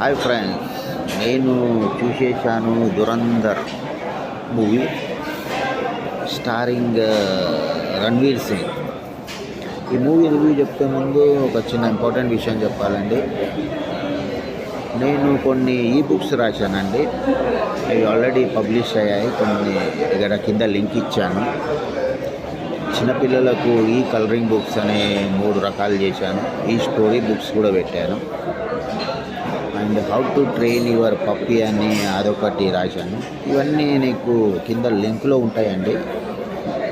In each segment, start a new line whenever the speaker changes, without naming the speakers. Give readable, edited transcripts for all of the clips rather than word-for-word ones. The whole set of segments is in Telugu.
హాయ్ ఫ్రెండ్స్, నేను చూసేసాను దురంధర్ మూవీ స్టారింగ్ రణ్వీర్ సింగ్. ఈ మూవీ రివ్యూ చెప్తే ముందు ఒక చిన్న ఇంపార్టెంట్ విషయం చెప్పాలండి. నేను కొన్ని బుక్స్ రాశానండి, అవి ఆల్రెడీ పబ్లిష్ అయ్యాయి. కొన్ని ఇక్కడ కింద లింక్ ఇచ్చాను. చిన్నపిల్లలకు కలరింగ్ బుక్స్ అనే 3 రకాలు చేశాను. స్టోరీ బుక్స్ కూడా పెట్టాను. And how to train your puppy అని అదొకటి రాశాను. ఇవన్నీ నీకు కింద లింక్లో ఉంటాయండి.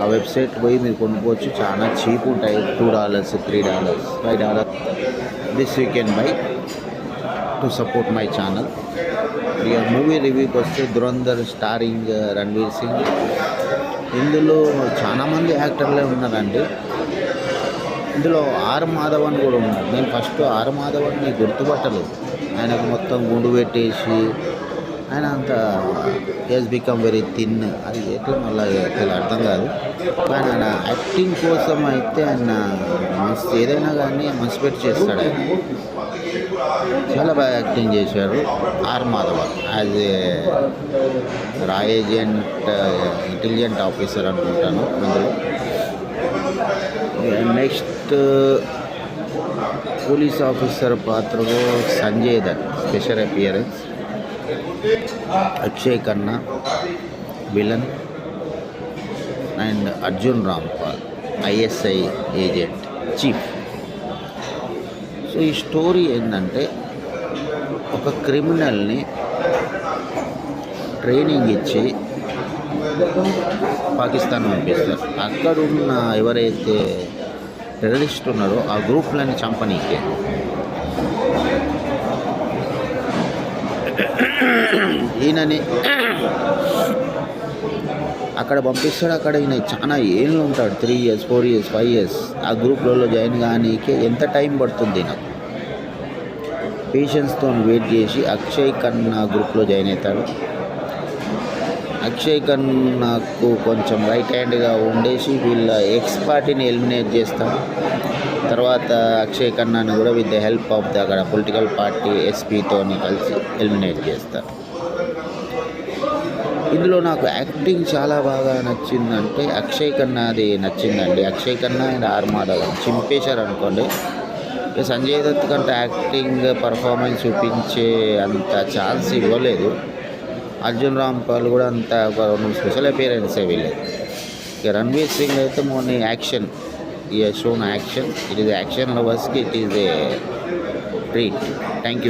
ఆ వెబ్సైట్ పోయి మీరు కొనుక్కోవచ్చు. చాలా చీప్ ఉంటాయి. $2, $3, $5. This you can buy to support my channel. ఇక మూవీ రివ్యూకి వస్తే దురంధర్ స్టారింగ్ రణ్వీర్ సింగ్. ఇందులో చాలామంది యాక్టర్లే ఉన్నారండి. ఇందులో ఆర్ మాధవన్ కూడా ఉన్నాడు. నేను ఫస్ట్ ఆర్ మాధవన్ని గుర్తుపట్టలేదు. ఆయనకు మొత్తం గుండు పెట్టేసి ఆయన అంత హెస్ బికమ్ వెరీ థిన్. అది ఎట్లా మళ్ళీ అర్థం కాదు. కానీ ఆయన యాక్టింగ్ కోసం అయితే ఆయన మస్తు ఏదైనా కానీ మనసు పెట్టి చేస్తాడు. ఆయన చాలా బాగా యాక్టింగ్ చేశాడు. ఆర్ మాధవన్ యాజ్ ఏ రా ఏజెంట్, ఇంటెలిజెంట్ ఆఫీసర్ అనుకుంటాను అందులో. నెక్స్ట్ పోలీస్ ఆఫీసర్ పాత్రలో Sanjay Dutt special appearance. Akshay Khanna villain. And Arjun Rampal ISI agent chief. So ఈ స్టోరీ ఏంటంటే, ఒక క్రిమినల్ని ట్రైనింగ్ ఇచ్చి పాకిస్తాన్ పంపిస్తారు. అక్కడున్న ఎవరైతే టెర్రరిస్ట్ ఉన్నారో ఆ గ్రూప్లని చంపనీకే. ఈయనని అక్కడ పంపిస్తాడు. అక్కడ ఈయన చాలా ఏళ్ళు ఉంటాడు. 3 years, 4 years, 5 years. ఆ గ్రూప్లలో జాయిన్ కానీకే ఎంత టైం పడుతుంది నాకు. పేషెన్స్తో వెయిట్ చేసి అక్షయ్ ఖన్నా గ్రూప్లో జాయిన్ అవుతాడు. అక్షయ్ ఖన్నాకు కొంచెం రైట్ హ్యాండ్గా ఉండేసి వీళ్ళ పార్టీని ఎలిమినేట్ చేస్తాడు. తర్వాత అక్షయ్ ఖన్నాని కూడా with the help of the అక్కడ పొలిటికల్ పార్టీ ఎస్పీతోని కలిసి ఎలిమినేట్ చేస్తారు. ఇందులో నాకు యాక్టింగ్ చాలా బాగా నచ్చిందంటే అక్షయ్ ఖన్నాది నచ్చిందండి. అక్షయ్ ఖన్నా అండ్ ఆర్ మాధవన్ చింపేశారు అనుకోండి. సంజయ్ దత్ కంటే యాక్టింగ్ పర్ఫార్మెన్స్ చూపించే అంత ఛాన్స్ ఇవ్వలేదు. అర్జున్ రాంపాల్ కూడా అంత ఒక 2 స్పెషల్ అపియరెన్సే వీళ్ళే. ఇక రణ్వీర్ సింగ్ అయితే ఓన్లీ యాక్షన్. ఈ షోన్ యాక్షన్. ఇట్ ఈస్ యాక్షన్ లవర్స్కి it is a treat. Thank you.